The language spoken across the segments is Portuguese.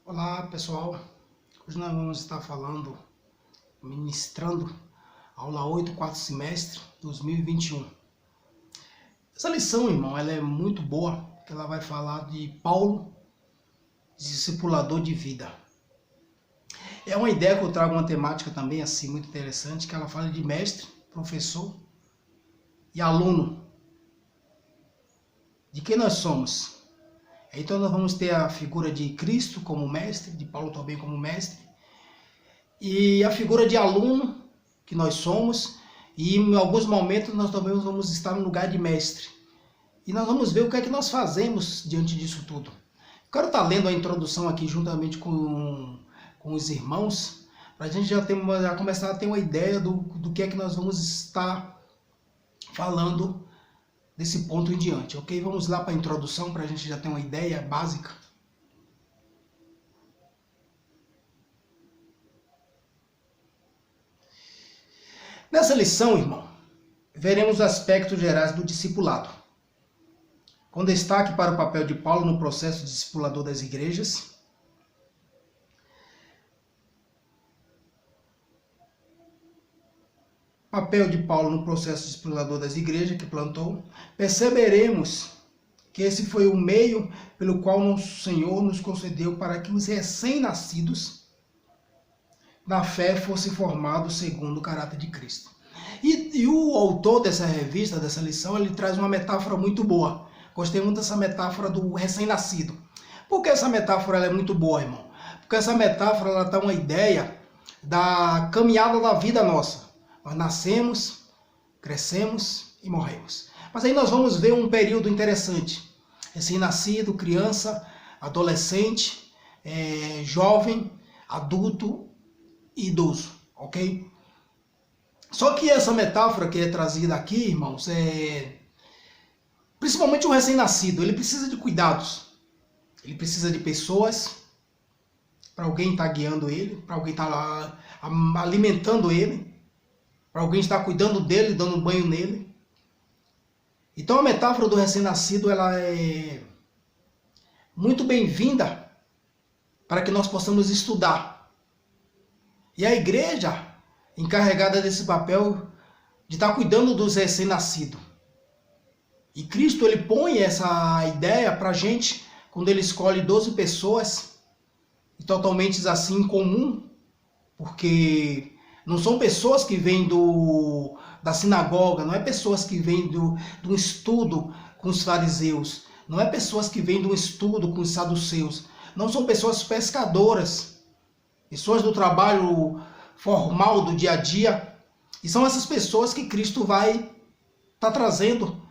Olá pessoal, hoje nós vamos estar ministrando aula 8, quarto semestre 2021. Essa lição, irmão, ela é muito boa, ela vai falar de Paulo, discipulador de vida. É uma ideia que eu trago, uma temática também assim muito interessante, que ela fala de mestre, professor e aluno. De quem nós somos? Então nós vamos ter a figura de Cristo como mestre, de Paulo também como mestre, e a figura de aluno que nós somos, e em alguns momentos nós também vamos estar no lugar de mestre. E nós vamos ver o que é que nós fazemos diante disso tudo. Eu quero estar lendo a introdução aqui juntamente com os irmãos, para a gente já começar a ter uma ideia do que é que nós vamos estar falando desse ponto em diante, ok? Vamos lá para a introdução, para a gente já ter uma ideia básica. Nessa lição, irmão, veremos aspectos gerais do discipulado, com destaque para o papel de Paulo no processo discipulador das igrejas, papel de Paulo no processo discipulador das igrejas que plantou. Perceberemos que esse foi o meio pelo qual nosso Senhor nos concedeu para que os recém-nascidos na fé fossem formados segundo o caráter de Cristo. E o autor dessa revista, dessa lição, ele traz uma metáfora muito boa. Gostei muito dessa metáfora do recém-nascido. Por que essa metáfora ela é muito boa, irmão? Porque essa metáfora ela dá uma ideia da caminhada da vida nossa. Nós nascemos, crescemos e morremos. Mas aí nós vamos ver um período interessante. Recém-nascido, criança, adolescente, jovem, adulto e idoso, ok? Só que essa metáfora que é trazida aqui, irmãos, principalmente o recém-nascido, ele precisa de cuidados. Ele precisa de pessoas, para alguém estar guiando ele, para alguém estar alimentando ele, para alguém estar cuidando dele, dando banho nele. Então a metáfora do recém-nascido ela é muito bem-vinda para que nós possamos estudar. E a igreja encarregada desse papel de estar cuidando dos recém-nascidos. E Cristo ele põe essa ideia para a gente quando ele escolhe 12 pessoas, totalmente assim incomum, porque não são pessoas que vêm da sinagoga, não é pessoas que vêm do estudo com os fariseus, não é pessoas que vêm do estudo com os saduceus, não são pessoas pescadoras, pessoas do trabalho formal do dia a dia, e são essas pessoas que Cristo vai estar trazendo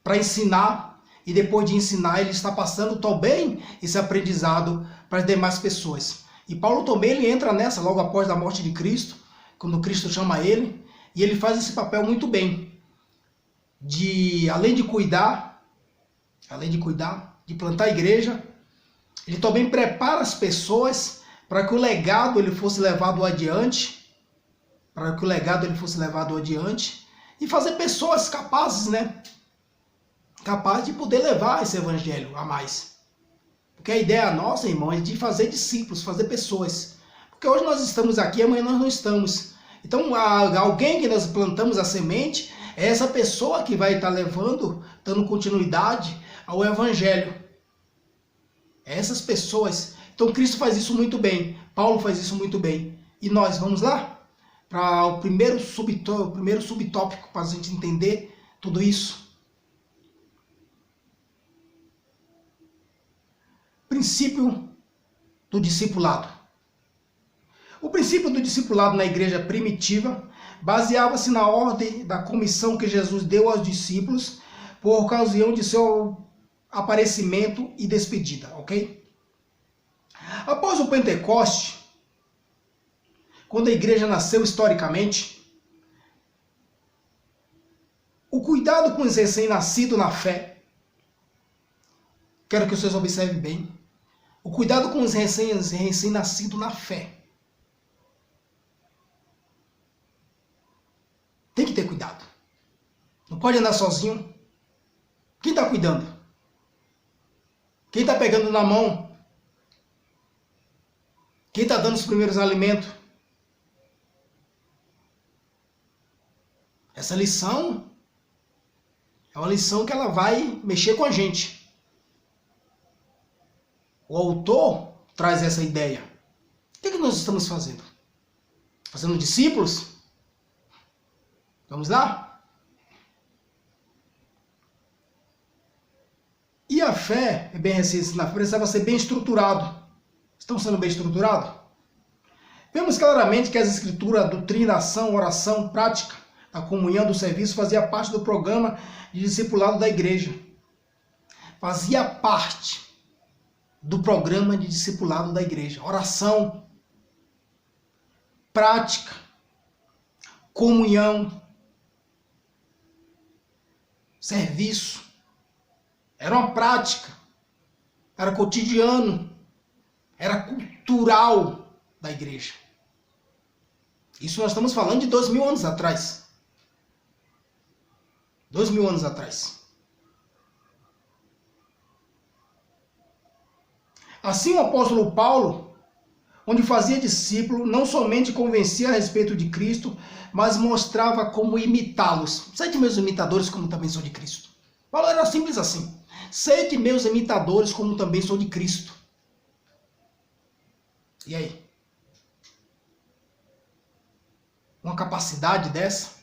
para ensinar, e depois de ensinar ele está passando também esse aprendizado para as demais pessoas. E Paulo também ele entra nessa logo após a morte de Cristo, quando Cristo chama ele, e ele faz esse papel muito bem, além de cuidar, de plantar a igreja, ele também prepara as pessoas para que o legado ele fosse levado adiante, e fazer pessoas capazes, capazes de poder levar esse evangelho a mais. Porque a ideia nossa, irmão, é de fazer discípulos, fazer pessoas. Porque hoje nós estamos aqui, amanhã nós não estamos. Então, alguém que nós plantamos a semente, é essa pessoa que vai estar levando, dando continuidade ao evangelho. Essas pessoas. Então, Cristo faz isso muito bem. Paulo faz isso muito bem. E nós, vamos lá? Para o primeiro subtópico, para a gente entender tudo isso. Princípio do discipulado. O princípio do discipulado na igreja primitiva baseava-se na ordem da comissão que Jesus deu aos discípulos por ocasião de seu aparecimento e despedida, ok? Após o Pentecoste, quando a igreja nasceu historicamente, o cuidado com os recém-nascidos na fé, quero que vocês observem bem, o cuidado com os recém-nascidos na fé, tem que ter cuidado. Não pode andar sozinho. Quem está cuidando? Quem está pegando na mão? Quem está dando os primeiros alimentos? Essa lição é uma lição que ela vai mexer com a gente. O autor traz essa ideia. O que nós estamos fazendo? Fazendo discípulos? Vamos lá? E a fé, é bem assim, precisava ser bem estruturado. Estão sendo bem estruturados? Vemos claramente que as escrituras, a doutrina, a ação, a oração, prática, a comunhão do serviço fazia parte do programa de discipulado da igreja. Fazia parte do programa de discipulado da igreja. Oração, prática, comunhão, serviço. Era uma prática, era cotidiano, era cultural da igreja. Isso nós estamos falando de 2000 anos atrás. 2000 anos atrás. Assim o apóstolo Paulo, onde fazia discípulo, não somente convencia a respeito de Cristo, mas mostrava como imitá-los. Sede meus imitadores, como também sou de Cristo. Paulo era simples assim. Sede meus imitadores, como também sou de Cristo. E aí? Uma capacidade dessa?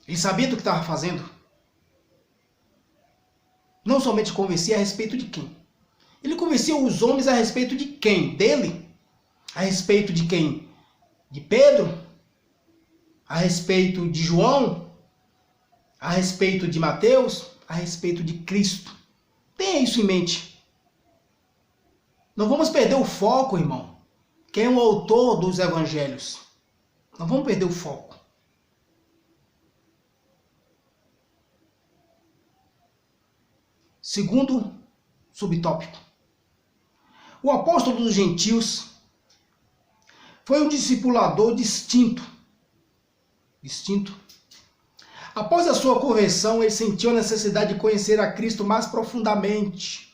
Ele sabia do que estava fazendo? Não somente convencia a respeito de quem? Ele convencia os homens a respeito de quem? Dele? A respeito de quem? De Pedro? A respeito de João? A respeito de Mateus? A respeito de Cristo? Tenha isso em mente. Não vamos perder o foco, irmão. Quem é o autor dos evangelhos? Não vamos perder o foco. Segundo subtópico. O apóstolo dos gentios foi um discipulador distinto. Após a sua conversão, ele sentiu a necessidade de conhecer a Cristo mais profundamente.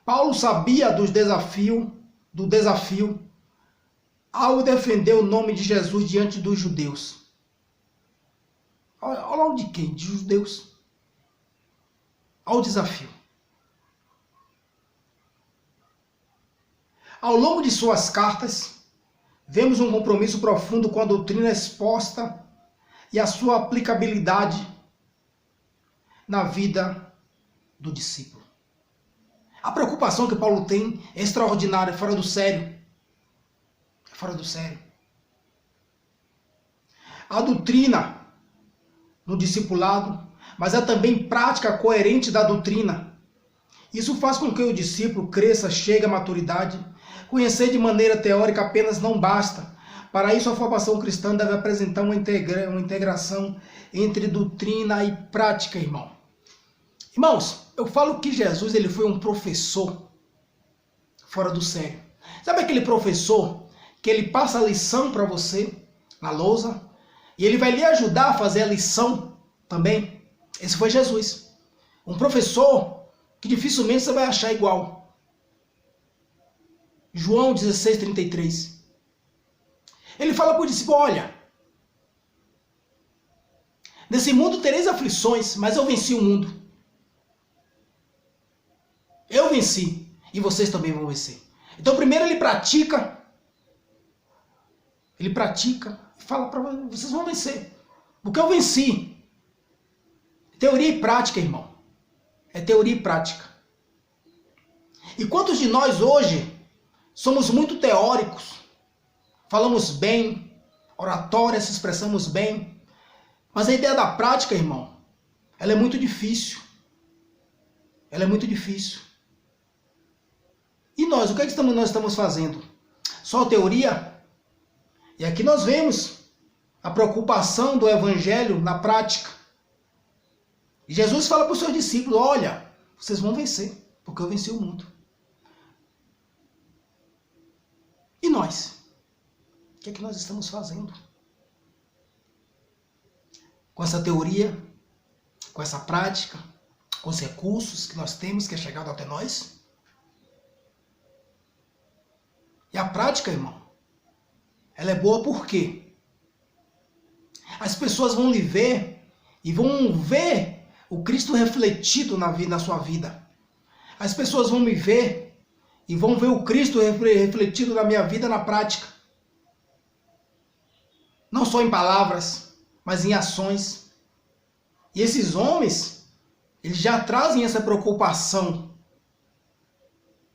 Paulo sabia do desafio ao defender o nome de Jesus diante dos judeus. Olha o de quem? De judeus. Olha o desafio. Ao longo de suas cartas, vemos um compromisso profundo com a doutrina exposta e a sua aplicabilidade na vida do discípulo. A preocupação que Paulo tem é extraordinária, é fora do sério. É fora do sério. A doutrina no discipulado, mas é também prática coerente da doutrina. Isso faz com que o discípulo cresça, chegue à maturidade. Conhecer de maneira teórica apenas não basta. Para isso, a formação cristã deve apresentar uma integração entre doutrina e prática, irmão. Irmãos, eu falo que Jesus ele foi um professor fora do sério. Sabe aquele professor que ele passa a lição para você na lousa e ele vai lhe ajudar a fazer a lição também? Esse foi Jesus. Um professor que dificilmente você vai achar igual. João 16:33. Ele fala para o discípulo, olha, nesse mundo tereis aflições, mas eu venci o mundo. Eu venci e vocês também vão vencer. Então primeiro ele pratica e fala para vocês vão vencer. Porque eu venci. Teoria e prática, irmão. É teoria e prática. E quantos de nós hoje somos muito teóricos, falamos bem, oratória, se expressamos bem, mas a ideia da prática, irmão, ela é muito difícil. Ela é muito difícil. E nós, o que é que nós estamos fazendo? Só teoria? E aqui nós vemos a preocupação do evangelho na prática. E Jesus fala para os seus discípulos, olha, vocês vão vencer, porque eu venci o mundo. E nós? O que é que nós estamos fazendo? Com essa teoria, com essa prática, com os recursos que nós temos, que é chegado até nós? E a prática, irmão, ela é boa por quê? As pessoas vão lhe ver e vão ver o Cristo refletido na sua vida. As pessoas vão me ver e vão ver o Cristo refletido na minha vida na prática. Não só em palavras, mas em ações. E esses homens, eles já trazem essa preocupação.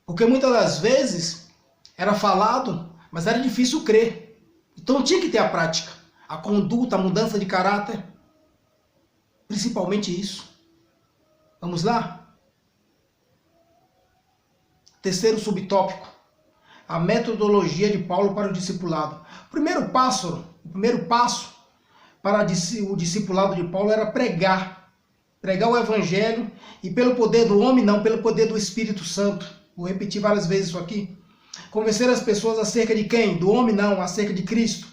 Porque muitas das vezes era falado, mas era difícil crer. Então tinha que ter a prática, a conduta, a mudança de caráter. Principalmente isso. Vamos lá? Terceiro subtópico. A metodologia de Paulo para o discipulado. O primeiro passo para o discipulado de Paulo era pregar. Pregar o evangelho e pelo poder do homem, não, pelo poder do Espírito Santo. Vou repetir várias vezes isso aqui. Convencer as pessoas acerca de quem? Do homem, não, acerca de Cristo.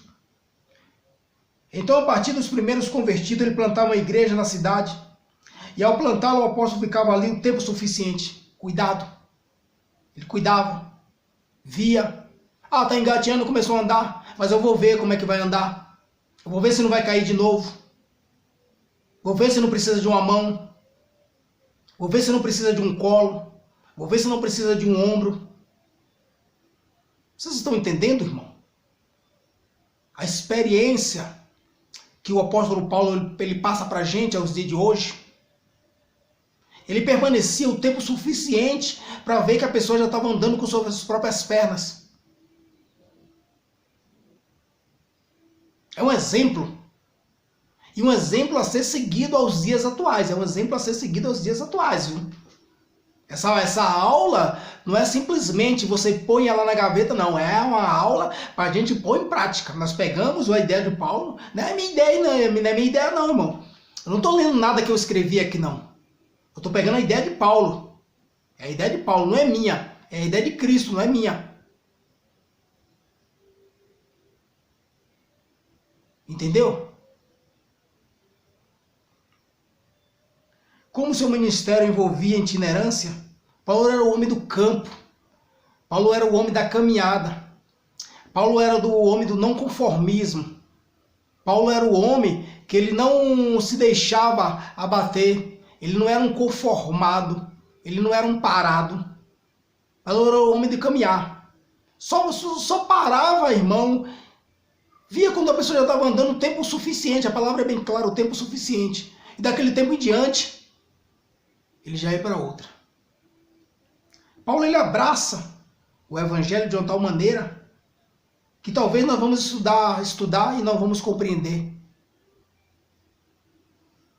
Então, a partir dos primeiros convertidos, ele plantava uma igreja na cidade. E ao plantá-lo, o apóstolo ficava ali o tempo suficiente. Cuidado. Ele cuidava. Via. Ah, tá engateando, começou a andar. Mas eu vou ver como é que vai andar. Eu vou ver se não vai cair de novo. Vou ver se não precisa de uma mão. Vou ver se não precisa de um colo. Vou ver se não precisa de um ombro. Vocês estão entendendo, irmão? A experiência que o apóstolo Paulo ele passa para a gente aos dias de hoje. Ele permanecia o tempo suficiente para ver que a pessoa já estava andando com suas próprias pernas. É um exemplo. E um exemplo a ser seguido aos dias atuais. É um exemplo a ser seguido aos dias atuais, viu? Essa aula não é simplesmente você põe ela na gaveta, não. É uma aula para a gente pôr em prática. Nós pegamos a ideia de Paulo. Não é minha ideia, não é minha ideia, não, irmão. Eu não estou lendo nada que eu escrevi aqui, não. Eu estou pegando a ideia de Paulo. É a ideia de Paulo, não é minha. É a ideia de Cristo, não é minha. Entendeu? Como seu ministério envolvia itinerância, Paulo era o homem do campo. Paulo era o homem da caminhada. Paulo era o homem do não conformismo. Paulo era o homem que ele não se deixava abater. Ele não era um conformado. Ele não era um parado. Paulo era o homem de caminhar. Só parava, irmão. Via quando a pessoa já estava andando o tempo suficiente. A palavra é bem clara, o tempo suficiente. E daquele tempo em diante, ele já ia para outra. Paulo ele abraça o evangelho de uma tal maneira que talvez nós vamos estudar e não vamos compreender.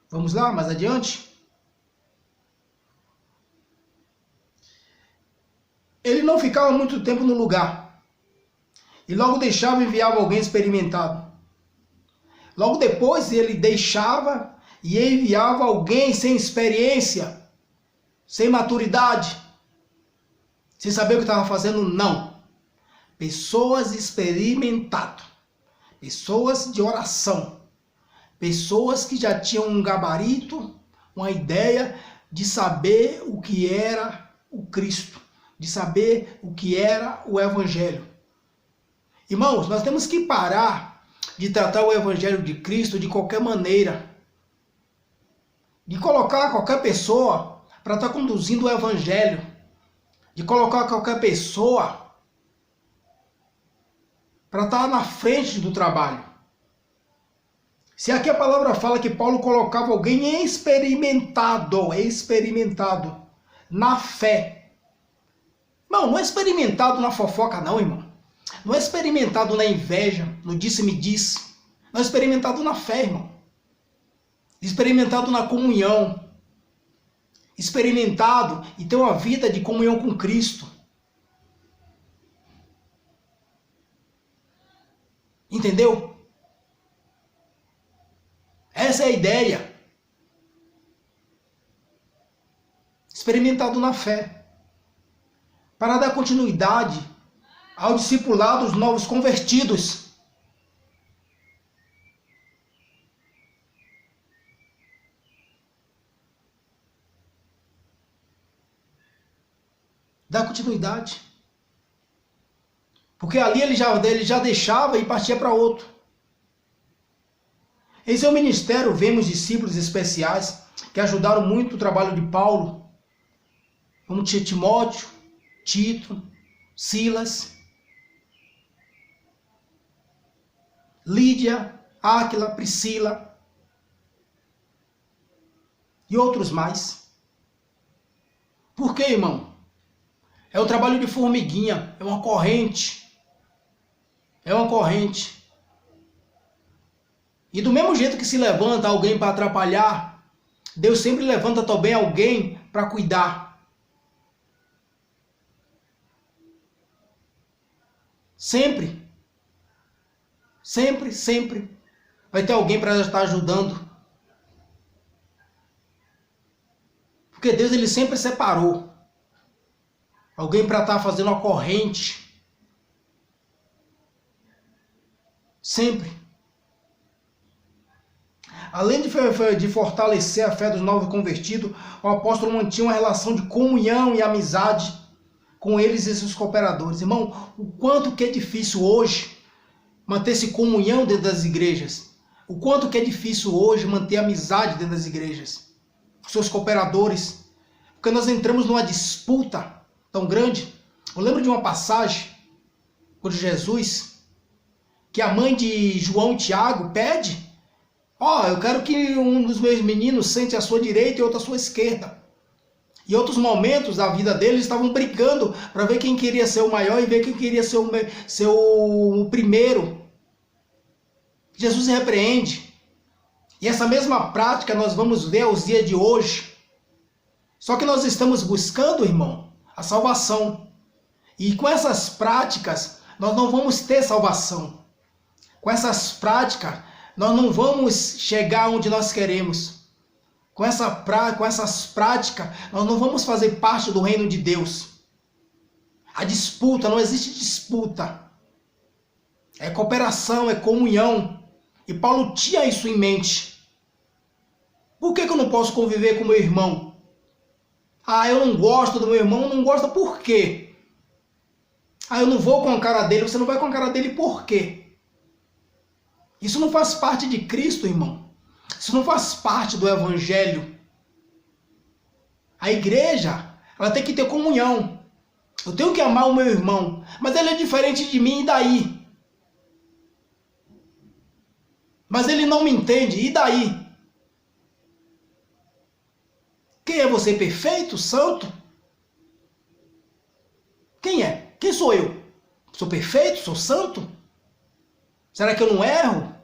Vamos lá, mais adiante? Ele não ficava muito tempo no lugar e logo deixava e enviava alguém experimentado. Logo depois ele deixava e enviava alguém sem experiência, sem maturidade, sem saber o que estava fazendo, não. Pessoas experimentadas, pessoas de oração, pessoas que já tinham um gabarito, uma ideia de saber o que era o Cristo, de saber o que era o Evangelho. Irmãos, nós temos que parar de tratar o Evangelho de Cristo de qualquer maneira, de colocar qualquer pessoa para estar conduzindo o Evangelho, de colocar qualquer pessoa para estar na frente do trabalho. Se aqui a palavra fala que Paulo colocava alguém experimentado na fé. Irmão, não é experimentado na fofoca não, irmão. Não é experimentado na inveja, no disse-me-disse. Não é experimentado na fé, irmão. Experimentado na comunhão. Experimentado e ter uma vida de comunhão com Cristo. Entendeu? Essa é a ideia. Experimentado na fé. Para dar continuidade ao discipulado dos novos convertidos. Dá continuidade. Porque ali ele já deixava e partia para outro. Esse é o ministério. Vemos discípulos especiais que ajudaram muito o trabalho de Paulo, como Timóteo, Tito, Silas, Lídia, Áquila, Priscila e outros mais. Por quê, irmão? É o trabalho de formiguinha, é uma corrente. É uma corrente. E do mesmo jeito que se levanta alguém para atrapalhar, Deus sempre levanta também alguém para cuidar. Sempre. Sempre, sempre. Vai ter alguém para estar ajudando. Porque Deus ele sempre separou alguém para estar fazendo a corrente. Sempre. Além de fortalecer a fé dos novos convertidos, o apóstolo mantinha uma relação de comunhão e amizade com eles e seus cooperadores. Irmão, o quanto que é difícil hoje manter-se comunhão dentro das igrejas. O quanto que é difícil hoje manter amizade dentro das igrejas. Com seus cooperadores. Porque nós entramos numa disputa tão grande. Eu lembro de uma passagem, quando Jesus, que a mãe de João e Tiago pede: eu quero que um dos meus meninos sente à sua direita e outro à sua esquerda. Em outros momentos da vida deles, estavam brigando para ver quem queria ser o maior e ver quem queria ser o primeiro. Jesus repreende. E essa mesma prática nós vamos ver aos dias de hoje. Só que nós estamos buscando, irmão, a salvação. E com essas práticas, nós não vamos ter salvação. Com essas práticas, nós não vamos chegar onde nós queremos. Com essas práticas, nós não vamos fazer parte do reino de Deus. A disputa, não existe disputa. É cooperação, é comunhão. E Paulo tinha isso em mente. Por que eu não posso conviver com meu irmão? Eu não gosto do meu irmão. Não gosta por quê? Eu não vou com a cara dele. Você não vai com a cara dele por quê? Isso não faz parte de Cristo, irmão. Isso não faz parte do Evangelho. A igreja, ela tem que ter comunhão. Eu tenho que amar o meu irmão, mas ele é diferente de mim, e daí? Mas ele não me entende, e daí? Quem é você? Perfeito? Santo? Quem é? Quem sou eu? Sou perfeito? Sou santo? Será que eu não erro?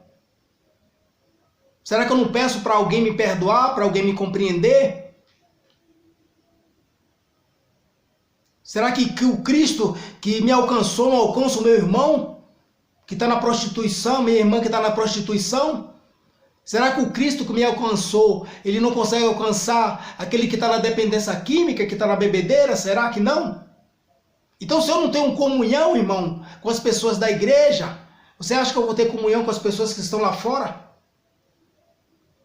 Será que eu não peço para alguém me perdoar, para alguém me compreender? Será que o Cristo que me alcançou não alcança o meu irmão? Que está na prostituição, minha irmã que está na prostituição? Será que o Cristo que me alcançou, ele não consegue alcançar aquele que está na dependência química, que está na bebedeira? Será que não? Então, se eu não tenho comunhão, irmão, com as pessoas da igreja, você acha que eu vou ter comunhão com as pessoas que estão lá fora?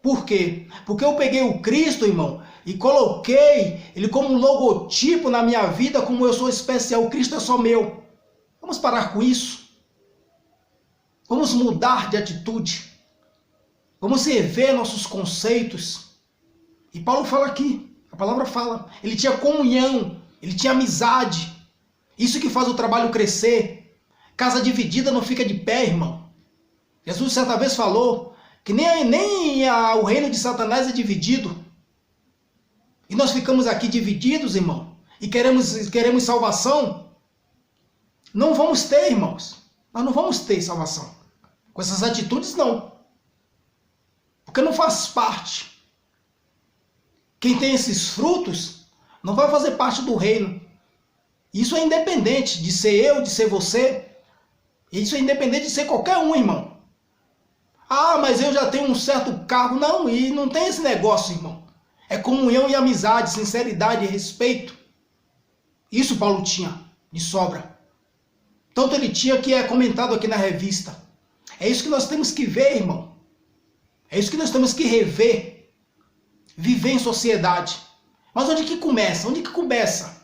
Por quê? Porque eu peguei o Cristo, irmão, e coloquei ele como um logotipo na minha vida, como eu sou especial. O Cristo é só meu. Vamos parar com isso. Vamos mudar de atitude. Vamos rever nossos conceitos. E Paulo fala aqui, a palavra fala, ele tinha comunhão, ele tinha amizade. Isso que faz o trabalho crescer. Casa dividida não fica de pé, irmão. Jesus certa vez falou que nem o reino de Satanás é dividido. E nós ficamos aqui divididos, irmão, e queremos salvação. Não vamos ter, irmãos. Nós não vamos ter salvação. Com essas atitudes, não. Porque não faz parte. Quem tem esses frutos não vai fazer parte do reino. Isso é independente de ser eu, de ser você. Isso é independente de ser qualquer um, irmão. Mas eu já tenho um certo cargo. Não, e não tem esse negócio, irmão. É comunhão e amizade, sinceridade e respeito. Isso Paulo tinha de sobra. Tanto ele tinha que é comentado aqui na revista. É isso que nós temos que ver, irmão. É isso que nós temos que rever. Viver em sociedade. Mas onde que começa? Onde que começa?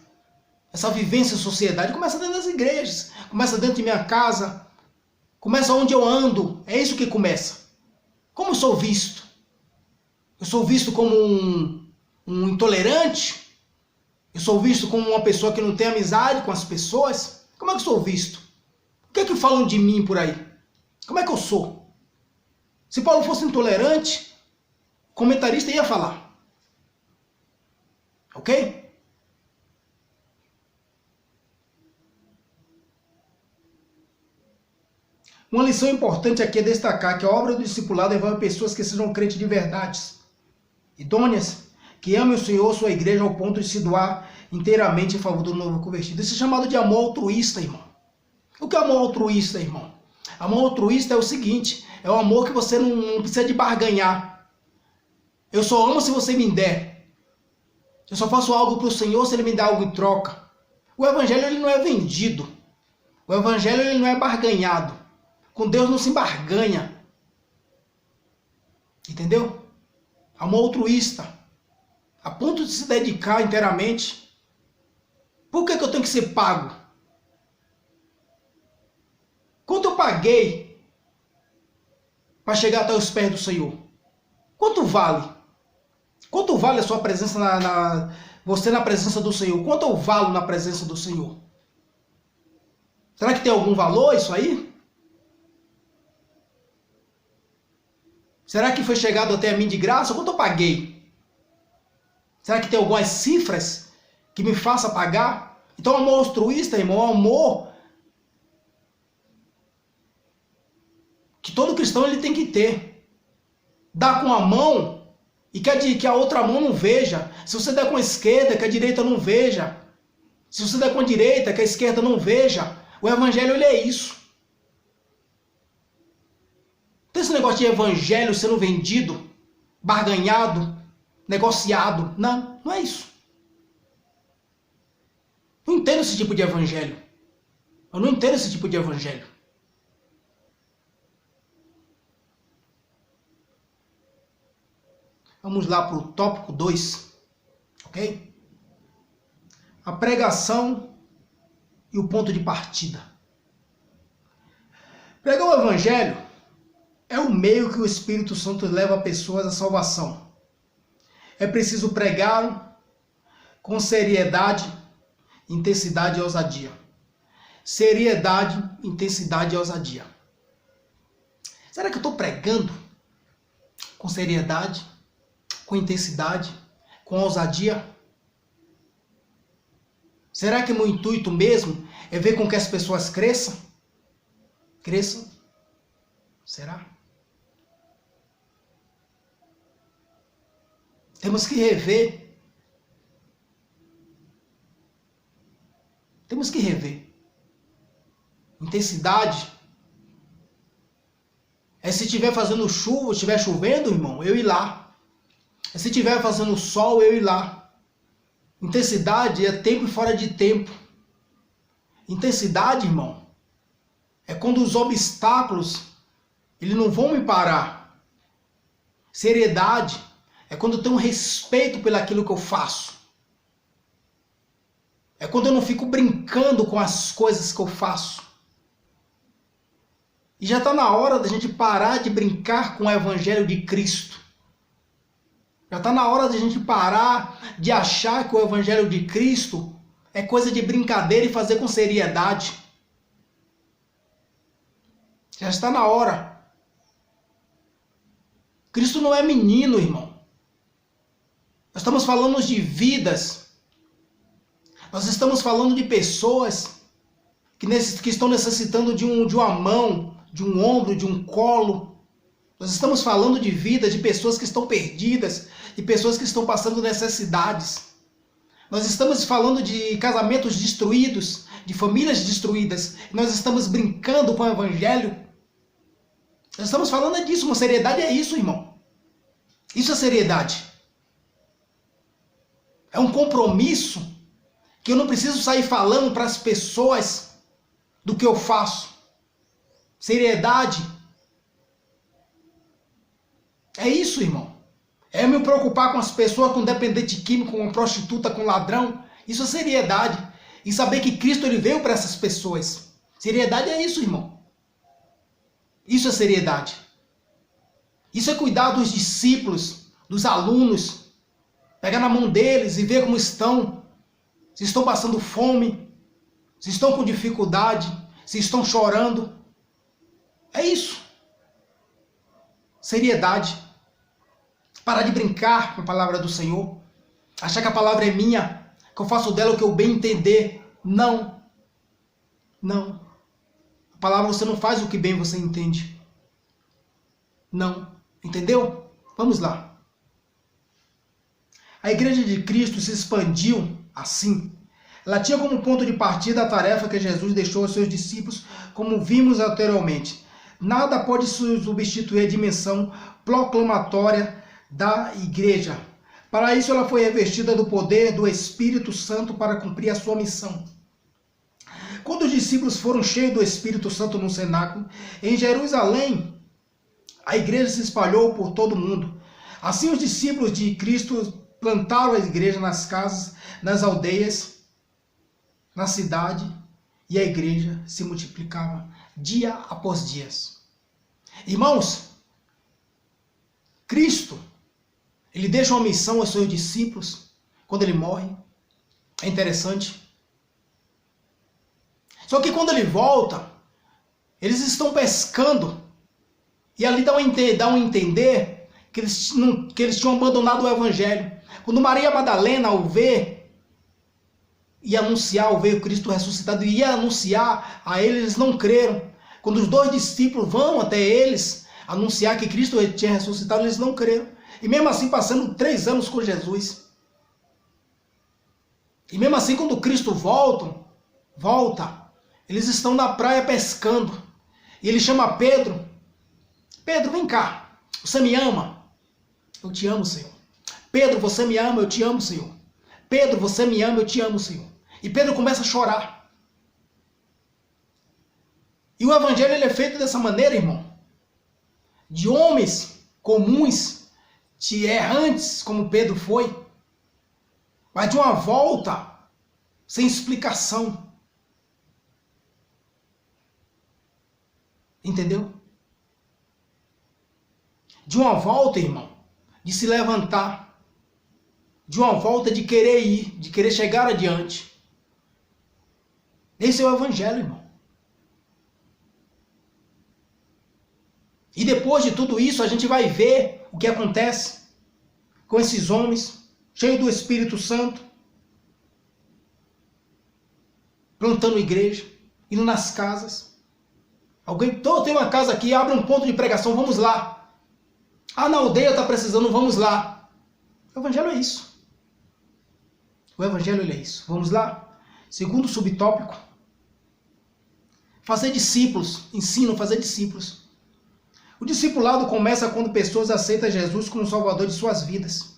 essa vivência em sociedade começa dentro das igrejas, começa dentro de minha casa, começa onde eu ando. É isso que começa. Como eu sou visto? Eu sou visto como um intolerante? Eu sou visto como uma pessoa que não tem amizade com as pessoas? Como é que eu sou visto? O que é que falam de mim por aí? Como é que eu sou? Se Paulo fosse intolerante, o comentarista ia falar. Ok? Uma lição importante aqui é destacar que a obra do discipulado envolve pessoas que sejam crentes de verdades, idôneas, que amem o Senhor, sua igreja, ao ponto de se doar inteiramente em favor do novo convertido. Isso é chamado de amor altruísta, irmão. O que é amor altruísta, irmão? Amor altruísta é o seguinte, é o amor que você não precisa de barganhar. Eu só amo se você me der. Eu só faço algo para o Senhor se Ele me dá algo em troca. O evangelho ele não é vendido. O evangelho ele não é barganhado. Com Deus não se barganha. Entendeu? Amor altruísta. A ponto de se dedicar inteiramente. Por que eu tenho que ser pago? Quanto eu paguei para chegar até os pés do Senhor? Quanto vale? Quanto vale a sua presença você na presença do Senhor? Quanto eu valo na presença do Senhor? Será que tem algum valor isso aí? Será que foi chegado até a mim de graça? Quanto eu paguei? Será que tem algumas cifras que me faça pagar? Então, amor altruísta, irmão, amor que todo cristão ele tem que ter. Dar com a mão e que a outra mão não veja. Se você der com a esquerda, que a direita não veja. Se você der com a direita, que a esquerda não veja. O evangelho ele é isso. Tem esse negócio de evangelho sendo vendido, barganhado, negociado. Não, não é isso. Não entendo esse tipo de evangelho. Eu não entendo esse tipo de evangelho. Vamos lá para o tópico 2, ok? A pregação e o ponto de partida. Pregar o evangelho é o meio que o Espírito Santo leva pessoas à salvação. É preciso pregar com seriedade, intensidade e ousadia. Seriedade, intensidade e ousadia. Será que eu estou pregando com seriedade, com intensidade, com ousadia? Será que meu intuito mesmo é ver com que as pessoas cresçam? Cresçam? Será? Temos que rever. Temos que rever. Intensidade. É se estiver fazendo chuva, estiver chovendo, irmão, eu ir lá. É se estiver fazendo sol, eu ir lá. Intensidade é tempo e fora de tempo. Intensidade, irmão, é quando os obstáculos eles não vão me parar. Seriedade é quando eu tenho respeito pelaquilo que eu faço. É quando eu não fico brincando com as coisas que eu faço. E já está na hora da gente parar de brincar com o Evangelho de Cristo. Já está na hora da gente parar de achar que o Evangelho de Cristo é coisa de brincadeira e fazer com seriedade. Já está na hora. Cristo não é menino, irmão. Nós estamos falando de vidas. Nós estamos falando de pessoas que estão necessitando de uma mão, de um ombro, de um colo. Nós estamos falando de vidas, de pessoas que estão perdidas, de pessoas que estão passando necessidades. Nós estamos falando de casamentos destruídos, de famílias destruídas. Nós estamos brincando com o Evangelho. Nós estamos falando disso. Uma seriedade é isso, irmão. Isso é seriedade. É um compromisso que eu não preciso sair falando para as pessoas do que eu faço. Seriedade. É isso, irmão. É me preocupar com as pessoas, com dependente químico, com prostituta, com ladrão. Isso é seriedade. e saber que Cristo ele veio para essas pessoas. Seriedade é isso, irmão. Isso é seriedade. Isso é cuidar dos discípulos, dos alunos, pegar na mão deles e ver como estão, se estão passando fome, se estão com dificuldade, se estão chorando. É isso. Seriedade. Parar de brincar com a palavra do Senhor. Achar que a palavra é minha, que eu faço dela o que eu bem entender. Não. Não. A palavra você não faz o que bem você entende. Não. Entendeu? Vamos lá. A igreja de Cristo se expandiu assim. Ela tinha como ponto de partida a tarefa que Jesus deixou aos seus discípulos, como vimos anteriormente. Nada pode substituir a dimensão proclamatória da igreja. Para isso, ela foi revestida do poder do Espírito Santo para cumprir a sua missão. Quando os discípulos foram cheios do Espírito Santo no cenáculo, em Jerusalém, a igreja se espalhou por todo o mundo. Assim, os discípulos de Cristo plantaram a igreja nas casas, nas aldeias, na cidade, e a igreja se multiplicava dia após dia. Irmãos, Cristo, ele deixa uma missão aos seus discípulos quando ele morre. É interessante. Só que quando ele volta, eles estão pescando, e ali dá um entender que eles tinham abandonado o evangelho. Quando Maria Madalena o vê, e anunciar o veio Cristo ressuscitado, e ia anunciar a eles, eles não creram. Quando os dois discípulos vão até eles anunciar que Cristo tinha ressuscitado, eles não creram. E mesmo assim, passando 3 anos com Jesus. E mesmo assim, quando Cristo volta, eles estão na praia pescando. E ele chama Pedro. Pedro, vem cá. Você me ama? Eu te amo, Senhor. Pedro, você me ama? Eu te amo, Senhor. Pedro, você me ama? Eu te amo, Senhor. E Pedro começa a chorar. E o evangelho ele é feito dessa maneira, irmão. De homens comuns, de errantes, como Pedro foi, mas de uma volta sem explicação. Entendeu? De uma volta, irmão, de se levantar. De uma volta de querer ir, de querer chegar adiante. Esse é o evangelho, irmão. E depois de tudo isso, a gente vai ver o que acontece com esses homens, cheios do Espírito Santo, plantando igreja, indo nas casas. Alguém, tem uma casa aqui, abre um ponto de pregação, vamos lá. Ah, na aldeia está precisando, vamos lá. O evangelho é isso. O evangelho é isso. Vamos lá? Segundo subtópico. Fazer discípulos. Ensino a fazer discípulos. O discipulado começa quando pessoas aceitam Jesus como Salvador de suas vidas.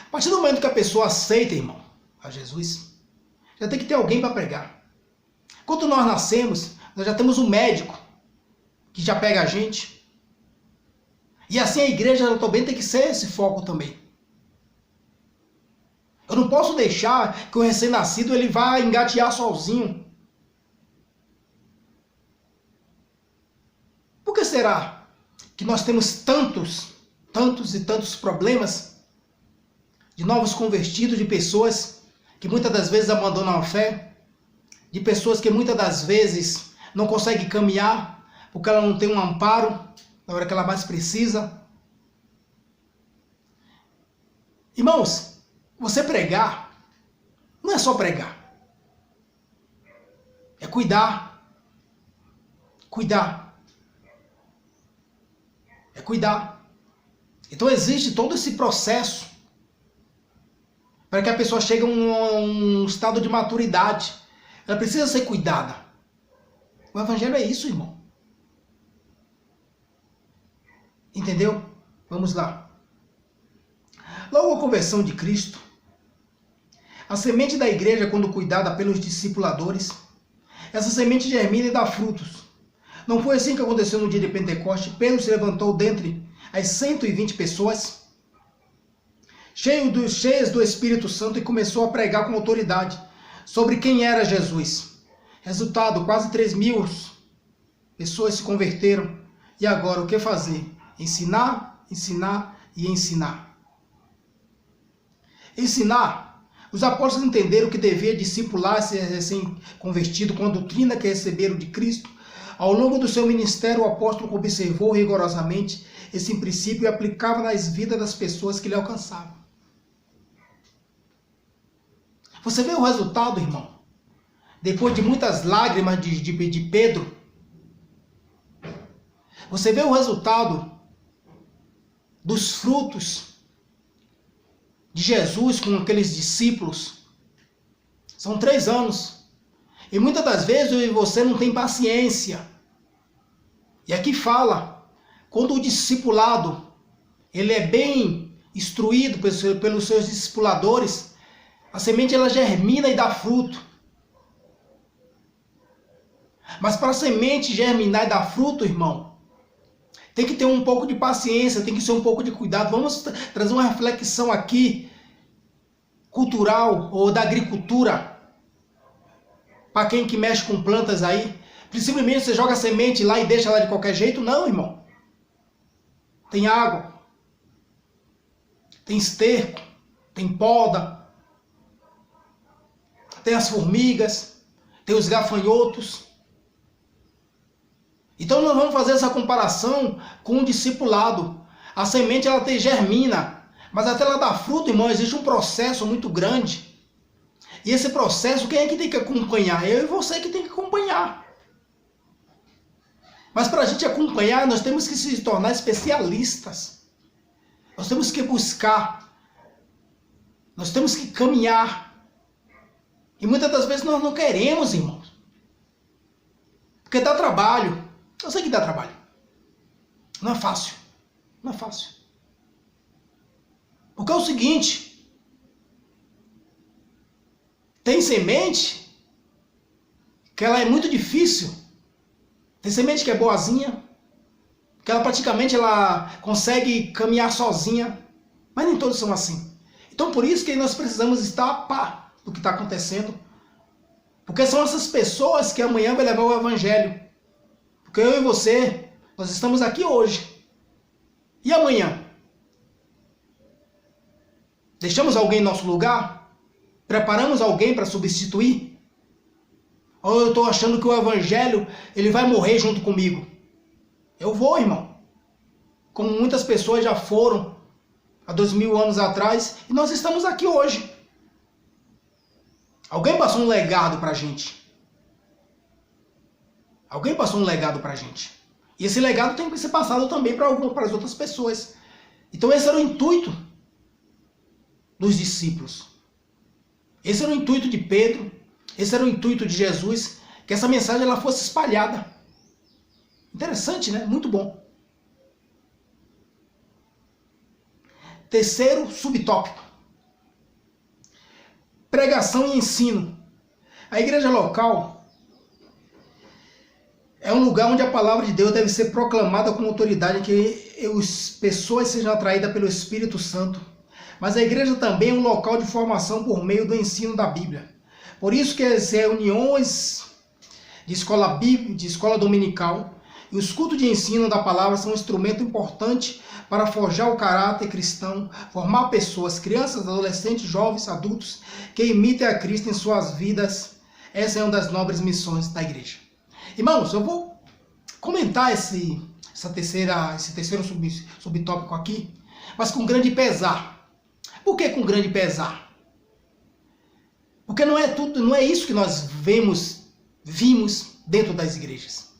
A partir do momento que a pessoa aceita, irmão, a Jesus, já tem que ter alguém para pregar. Quando nós nascemos, nós já temos um médico que já pega a gente. E assim a igreja também tem que ser esse foco também. Eu não posso deixar que o recém-nascido ele vá engatear sozinho. Por que será que nós temos tantos e tantos problemas de novos convertidos, de pessoas que muitas das vezes abandonam a fé, de pessoas que muitas das vezes não conseguem caminhar porque ela não tem um amparo na hora que ela mais precisa? Irmãos, você pregar não é só pregar. É cuidar. Cuidar. É cuidar. Então existe todo esse processo para que a pessoa chegue a um estado de maturidade. Ela precisa ser cuidada. O evangelho é isso, irmão. Entendeu? Vamos lá. Logo a conversão de Cristo, a semente da igreja, quando cuidada pelos discipuladores, essa semente germina e dá frutos. Não foi assim que aconteceu no dia de Pentecoste? Pedro se levantou dentre as 120 pessoas, cheias do Espírito Santo, e começou a pregar com autoridade sobre quem era Jesus. Resultado, quase 3.000 pessoas se converteram. E agora, o que fazer? Ensinar, ensinar e ensinar. Ensinar. Os apóstolos entenderam que devia discipular esse recém-convertido com a doutrina que receberam de Cristo. Ao longo do seu ministério, o apóstolo observou rigorosamente esse princípio e aplicava nas vidas das pessoas que lhe alcançavam. Você vê o resultado, irmão? Depois de muitas lágrimas de Pedro, você vê o resultado dos frutos de Jesus com aqueles discípulos. São 3 anos. E muitas das vezes você não tem paciência. E aqui fala, quando o discipulado ele é bem instruído pelos seus discipuladores, a semente ela germina e dá fruto. Mas para a semente germinar e dar fruto, irmão, tem que ter um pouco de paciência, tem que ser um pouco de cuidado. Vamos trazer uma reflexão aqui, cultural ou da agricultura, para quem que mexe com plantas aí. Simplesmente você joga a semente lá e deixa lá de qualquer jeito? Não, irmão. Tem água, tem esterco, tem poda, tem as formigas, tem os gafanhotos. Então nós vamos fazer essa comparação com o discipulado. A semente ela germina, mas até ela dar fruto, irmão, existe um processo muito grande. E esse processo, quem é que tem que acompanhar? Eu e você que tem que acompanhar. Mas para a gente acompanhar, nós temos que se tornar especialistas. Nós temos que buscar. Nós temos que caminhar. E muitas das vezes nós não queremos, irmãos. Porque dá trabalho. Eu sei que dá trabalho. Não é fácil. Não é fácil. Porque é o seguinte. Tem semente que ela é muito difícil. Tem semente que é boazinha, que ela praticamente ela consegue caminhar sozinha, mas nem todos são assim. Então por isso que nós precisamos estar a par do que está acontecendo, porque são essas pessoas que amanhã vai levar o evangelho. Porque eu e você, nós estamos aqui hoje. E amanhã? Deixamos alguém em nosso lugar? Preparamos alguém para substituir? Ou eu estou achando que o evangelho ele vai morrer junto comigo? Eu vou, irmão. Como muitas pessoas já foram há 2000 anos atrás, e nós estamos aqui hoje. Alguém passou um legado para a gente. Alguém passou um legado para a gente. E esse legado tem que ser passado também para as outras pessoas. Então esse era o intuito dos discípulos. Esse era o intuito de Pedro. Esse era o intuito de Jesus, que essa mensagem ela fosse espalhada. Interessante, né? Muito bom. Terceiro subtópico. Pregação e ensino. A igreja local é um lugar onde a palavra de Deus deve ser proclamada com autoridade, que as pessoas sejam atraídas pelo Espírito Santo. Mas a igreja também é um local de formação por meio do ensino da Bíblia. Por isso que as reuniões de escola bíblica, de escola dominical e os cultos de ensino da palavra são um instrumento importante para forjar o caráter cristão, formar pessoas, crianças, adolescentes, jovens, adultos, que imitem a Cristo em suas vidas. Essa é uma das nobres missões da igreja. Irmãos, eu vou comentar esse terceiro subtópico aqui, mas com grande pesar. Por que com grande pesar? Porque não é isso que nós vimos dentro das igrejas.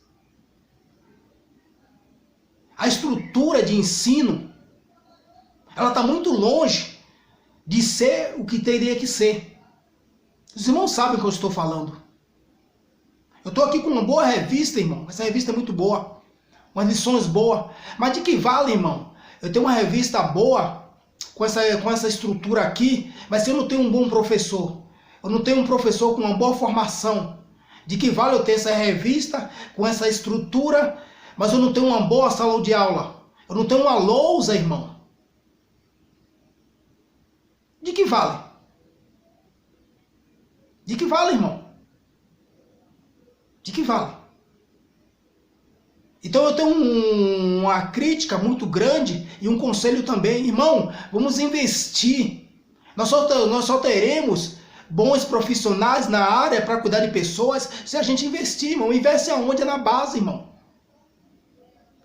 A estrutura de ensino, ela está muito longe de ser o que teria que ser. Os irmãos sabem o que eu estou falando. Eu estou aqui com uma boa revista, irmão. Essa revista é muito boa. Umas lições boas. Mas de que vale, irmão? Eu tenho uma revista boa, com essa estrutura aqui, mas se eu não tenho um bom professor, eu não tenho um professor com uma boa formação, de que vale eu ter essa revista com essa estrutura, mas eu não tenho uma boa sala de aula, eu não tenho uma lousa, irmão. De que vale? De que vale, irmão? De que vale? Então eu tenho uma crítica muito grande e um conselho também. Irmão, vamos investir. Nós só teremos bons profissionais na área para cuidar de pessoas se a gente investir, irmão. Investe aonde? É na base, irmão.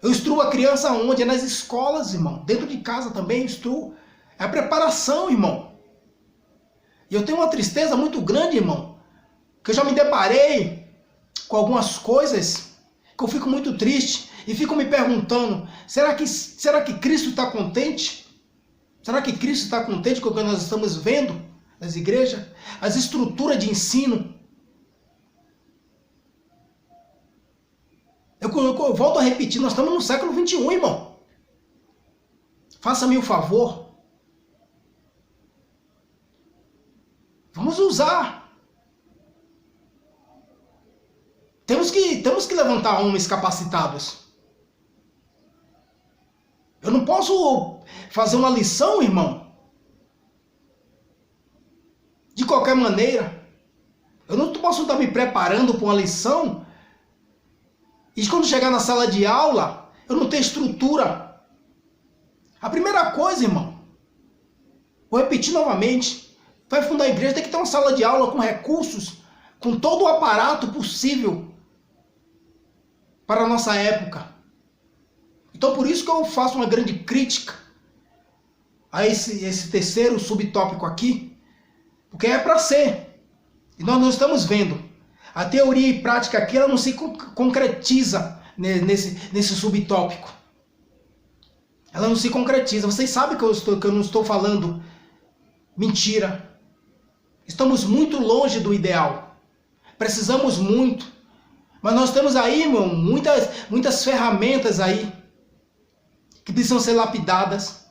Eu instruo a criança aonde? É nas escolas, irmão. Dentro de casa também eu instruo. É a preparação, irmão. E eu tenho uma tristeza muito grande, irmão, que eu já me deparei com algumas coisas que eu fico muito triste e fico me perguntando, será que Cristo está contente? Será que Cristo está contente com o que nós estamos vendo nas igrejas? As estruturas de ensino. Eu volto a repetir, nós estamos no século XXI, irmão. Faça-me o favor. Vamos usar. Temos que levantar homens capacitados. Eu não posso fazer uma lição, irmão, de qualquer maneira. Eu não posso estar me preparando para uma lição e quando chegar na sala de aula, eu não ter estrutura. A primeira coisa, irmão, vou repetir novamente, vai fundar a igreja, tem que ter uma sala de aula com recursos, com todo o aparato possível para a nossa época. Então por isso que eu faço uma grande crítica a esse terceiro subtópico aqui, porque é para ser. E nós não estamos vendo. A teoria e prática aqui ela não se concretiza nesse subtópico. Ela não se concretiza. Vocês sabem que eu não estou falando mentira. Estamos muito longe do ideal. Precisamos muito. Mas nós temos aí, irmão, muitas ferramentas aí que precisam ser lapidadas.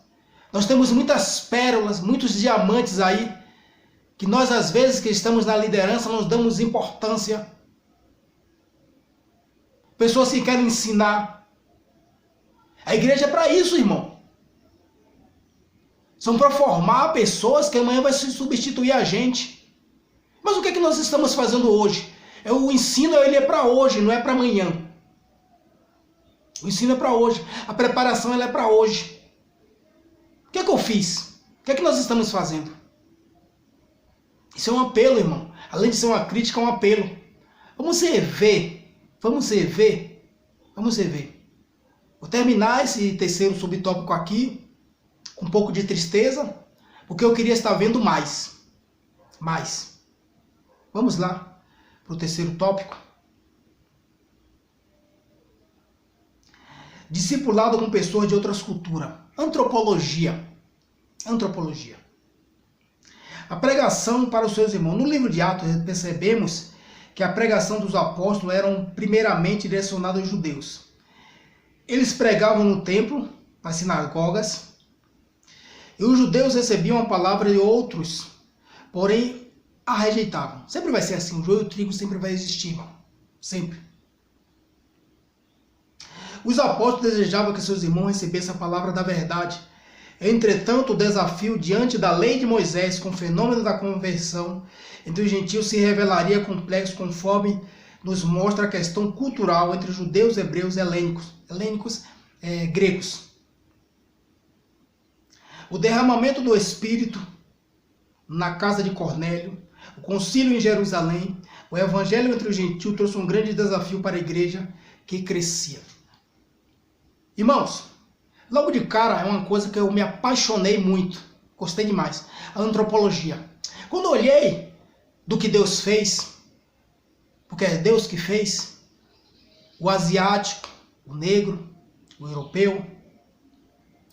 Nós temos muitas pérolas, muitos diamantes aí, que nós às vezes que estamos na liderança, nós damos importância. Pessoas que querem ensinar. A igreja é para isso, irmão. São para formar pessoas que amanhã vai se substituir a gente. Mas o que é que nós estamos fazendo hoje? O ensino ele é para hoje, não é para amanhã. O ensino é para hoje. A preparação ela é para hoje. O que é que eu fiz? O que é que nós estamos fazendo? Isso é um apelo, irmão. Além de ser uma crítica, é um apelo. Vamos rever. Vamos rever. Vamos rever. Vou terminar esse terceiro subtópico aqui com um pouco de tristeza, porque eu queria estar vendo mais. Mais. Vamos lá para o terceiro tópico. Discipulado com pessoas de outras culturas. Antropologia. Antropologia. A pregação para os seus irmãos. No livro de Atos, percebemos que a pregação dos apóstolos era primeiramente direcionada aos judeus. Eles pregavam no templo, nas sinagogas, e os judeus recebiam a palavra de outros, porém a rejeitavam. Sempre vai ser assim, o joio e o trigo sempre vai existir, irmão. Sempre. Os apóstolos desejavam que seus irmãos recebessem a palavra da verdade. Entretanto, o desafio diante da lei de Moisés com o fenômeno da conversão entre os gentios se revelaria complexo conforme nos mostra a questão cultural entre judeus, hebreus e helênicos, gregos. O derramamento do Espírito na casa de Cornélio, o concílio em Jerusalém, o evangelho entre os gentios trouxe um grande desafio para a igreja que crescia. Irmãos, logo de cara é uma coisa que eu me apaixonei muito, gostei demais, a antropologia. Quando eu olhei do que Deus fez, porque é Deus que fez, o asiático, o negro, o europeu,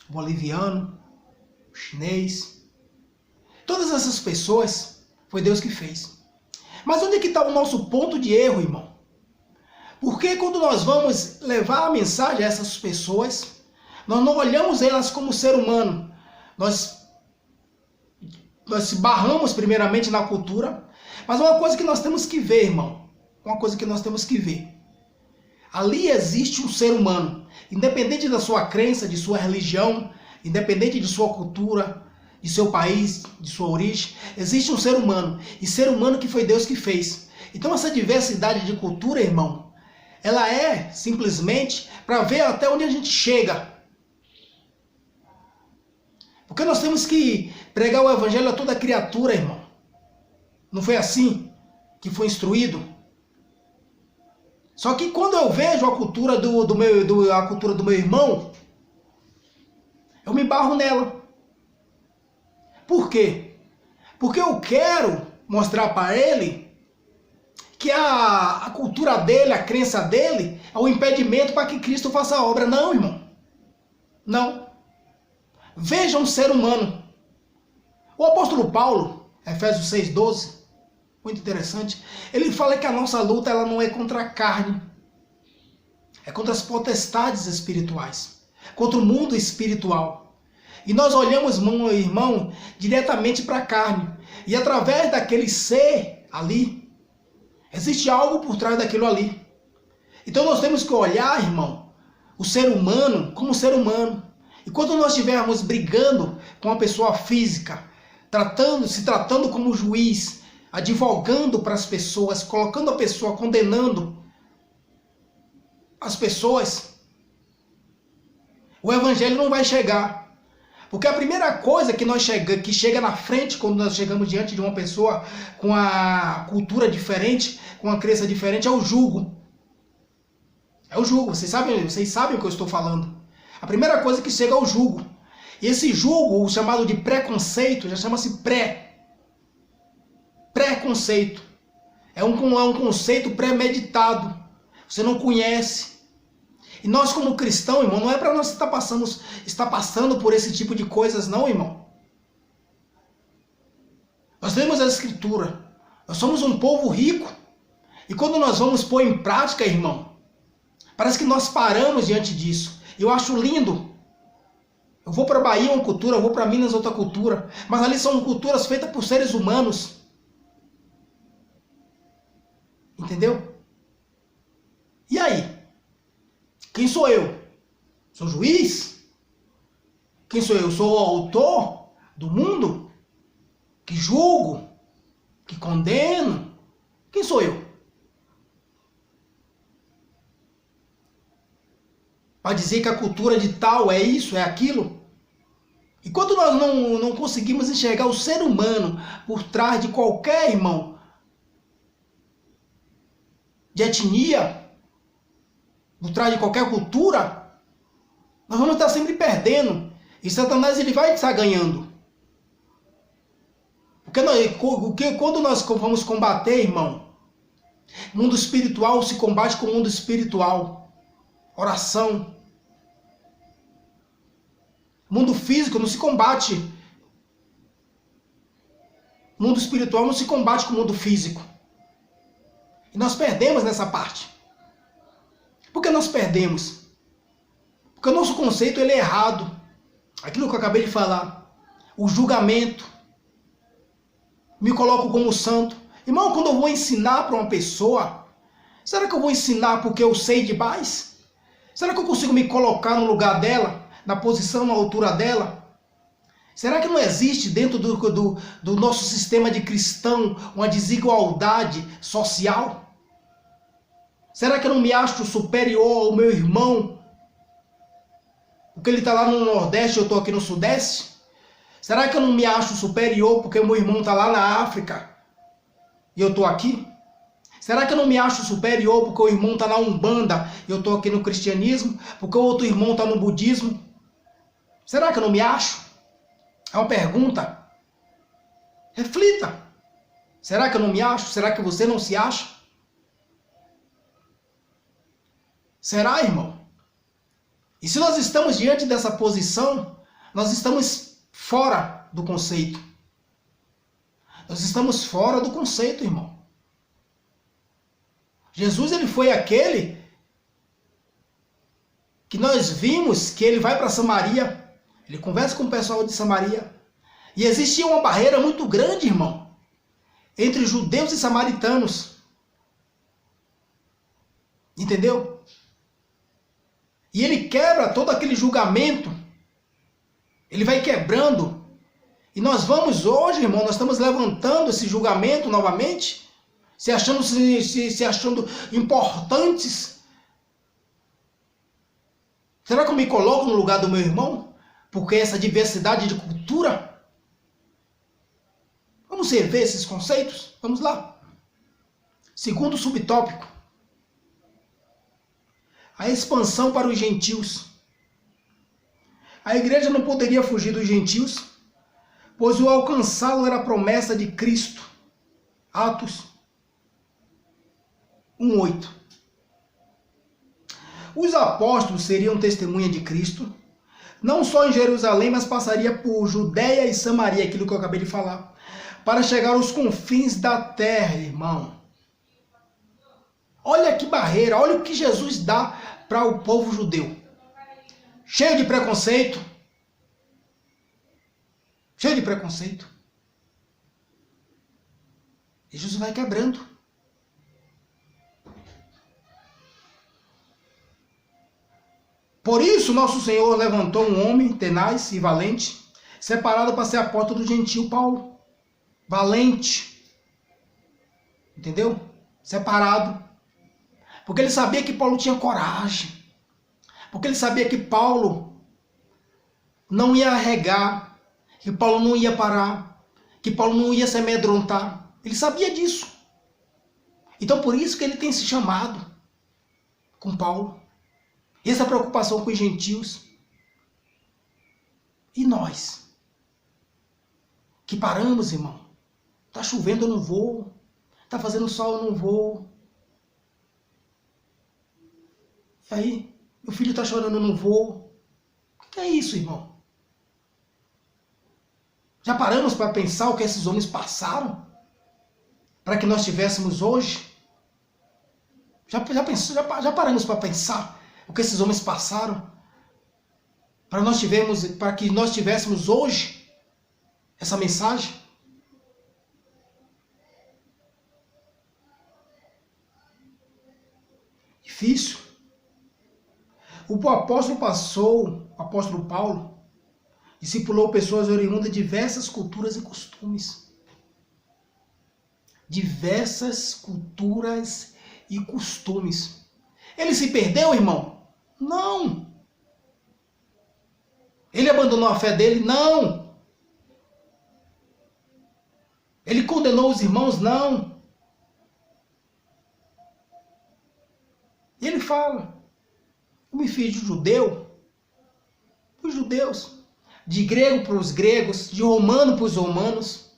o boliviano, o chinês, todas essas pessoas foi Deus que fez. Mas onde é que está o nosso ponto de erro, irmão? Porque quando nós vamos levar a mensagem a essas pessoas, nós não olhamos elas como ser humano. Nós se barramos primeiramente na cultura. Mas uma coisa que nós temos que ver, irmão. Uma coisa que nós temos que ver. Ali existe um ser humano. Independente da sua crença, de sua religião, independente de sua cultura, de seu país, de sua origem. Existe um ser humano, e ser humano que foi Deus que fez. Então essa diversidade de cultura, irmão, ela é simplesmente para ver até onde a gente chega. Porque nós temos que pregar o evangelho a toda criatura, irmão. Não foi assim que foi instruído? Só que quando eu vejo a cultura a cultura do meu irmão, eu me barro nela. Por quê? Porque eu quero mostrar para ele que a cultura dele, a crença dele, é um impedimento para que Cristo faça a obra. Não, irmão. Não. Veja um ser humano. O apóstolo Paulo, Efésios 6,12, muito interessante, ele fala que a nossa luta ela não é contra a carne, é contra as potestades espirituais, contra o mundo espiritual. E nós olhamos, irmão, diretamente para a carne. E através daquele ser ali, existe algo por trás daquilo ali. Então nós temos que olhar, irmão, o ser humano como ser humano. E quando nós estivermos brigando com uma pessoa física, se tratando como juiz, advogando para as pessoas, colocando a pessoa, condenando as pessoas, o evangelho não vai chegar. Porque a primeira coisa que chega na frente quando nós chegamos diante de uma pessoa com a cultura diferente, com a crença diferente, é o julgo. É o julgo, vocês sabem o que eu estou falando. A primeira coisa que chega é o julgo. E esse julgo, o chamado de preconceito, já chama-se preconceito. É um conceito premeditado. Você não conhece. E nós como cristãos, irmão, não é para nós estar passando por esse tipo de coisas, não, irmão. Nós temos a Escritura. Nós somos um povo rico. E quando nós vamos pôr em prática, irmão, parece que nós paramos diante disso. Eu acho lindo. Eu vou para a Bahia uma cultura, eu vou para Minas outra cultura. Mas ali são culturas feitas por seres humanos. Entendeu? E aí? Quem sou eu? Sou juiz? Quem sou eu? Sou o autor do mundo? Que julgo? Que condeno? Quem sou eu? Para dizer que a cultura de tal é isso, é aquilo? E quando nós não conseguimos enxergar o ser humano por trás de qualquer, irmão, de etnia, por trás de qualquer cultura, nós vamos estar sempre perdendo. E Satanás ele vai estar ganhando. Porque quando nós vamos combater, irmão, mundo espiritual se combate com o mundo espiritual. Oração. Mundo físico não se combate. Mundo espiritual não se combate com o mundo físico. E nós perdemos nessa parte. Por que nós perdemos? Porque o nosso conceito ele é errado. Aquilo que eu acabei de falar. O julgamento. Me coloco como santo. Irmão, quando eu vou ensinar para uma pessoa, será que eu vou ensinar porque eu sei demais? Será que eu consigo me colocar no lugar dela? Na posição, na altura dela? Será que não existe dentro do nosso sistema de cristão uma desigualdade social? Será que eu não me acho superior ao meu irmão? Porque ele está lá no Nordeste e eu estou aqui no Sudeste? Será que eu não me acho superior porque o meu irmão está lá na África e eu estou aqui? Será que eu não me acho superior porque o irmão está na Umbanda e eu estou aqui no cristianismo? Porque o outro irmão está no budismo? Será que eu não me acho? É uma pergunta. Reflita. Será que eu não me acho? Será que você não se acha? Será, irmão? E se nós estamos diante dessa posição, nós estamos fora do conceito. Nós estamos fora do conceito, irmão. Jesus, ele foi aquele que nós vimos que ele vai para Samaria. Ele conversa com o pessoal de Samaria. E existia uma barreira muito grande, irmão, entre judeus e samaritanos. Entendeu? E ele quebra todo aquele julgamento. Ele vai quebrando. E nós vamos hoje, irmão, nós estamos levantando esse julgamento novamente, se achando importantes. Será que eu me coloco no lugar do meu irmão? Porque essa diversidade de cultura? Vamos rever esses conceitos? Vamos lá. Segundo subtópico. A expansão para os gentios. A igreja não poderia fugir dos gentios, pois o alcançá-lo era a promessa de Cristo. Atos 1:8. Os apóstolos seriam testemunha de Cristo, não só em Jerusalém, mas passaria por Judeia e Samaria, aquilo que eu acabei de falar, para chegar aos confins da terra, irmão. Olha que barreira, olha o que Jesus dá para o povo judeu. Cheio de preconceito. Cheio de preconceito. E Jesus vai quebrando. Por isso, nosso Senhor levantou um homem tenaz e valente, separado para ser a porta do gentio, Paulo. Valente. Entendeu? Separado. Porque ele sabia que Paulo tinha coragem. Porque ele sabia que Paulo não ia arregar, que Paulo não ia parar, que Paulo não ia se amedrontar. Ele sabia disso. Então por isso que ele tem se chamado com Paulo. Essa preocupação com os gentios. E nós? Que paramos, irmão. Tá chovendo, eu não vou. Tá fazendo sol, eu não vou. E aí? Meu filho está chorando, eu não vou. O que é isso, irmão? Já paramos para pensar o que esses homens passaram? Para que nós tivéssemos hoje? Já paramos para pensar o que esses homens passaram? Para que nós tivéssemos hoje essa mensagem? Difícil. O apóstolo Paulo, discipulou pessoas oriundas de diversas culturas e costumes. Diversas culturas e costumes. Ele se perdeu, irmão? Não. Ele abandonou a fé dele? Não. Ele condenou os irmãos? Não. E ele fala: eu me fiz de judeu, para os judeus, de grego para os gregos, de romano para os romanos.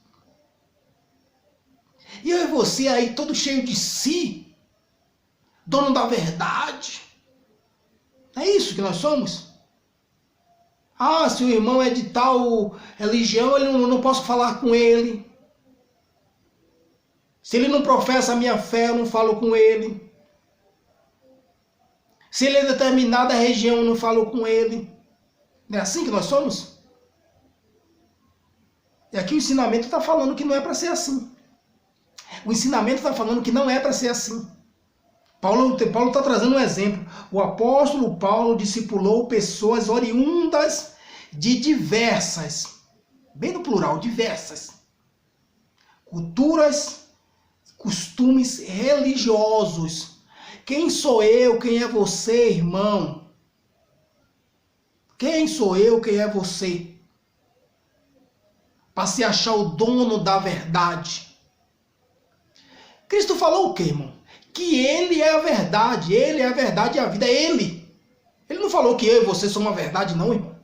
E eu e você aí, todo cheio de si, dono da verdade. É isso que nós somos? Ah, se o irmão é de tal religião, eu não posso falar com ele. Se ele não professa a minha fé, eu não falo com ele. Se ele é de determinada região, eu não falo com ele. Não é assim que nós somos? E aqui o ensinamento está falando que não é para ser assim. O ensinamento está falando que não é para ser assim. Paulo está trazendo um exemplo. O apóstolo Paulo discipulou pessoas oriundas de diversas, bem no plural, diversas, culturas, costumes religiosos. Quem sou eu? Quem é você, irmão? Quem sou eu? Quem é você? Para se achar o dono da verdade. Cristo falou o quê, irmão? Que ele é a verdade. Ele é a verdade e a vida. É ele. Ele não falou que eu e você somos a verdade, não, irmão.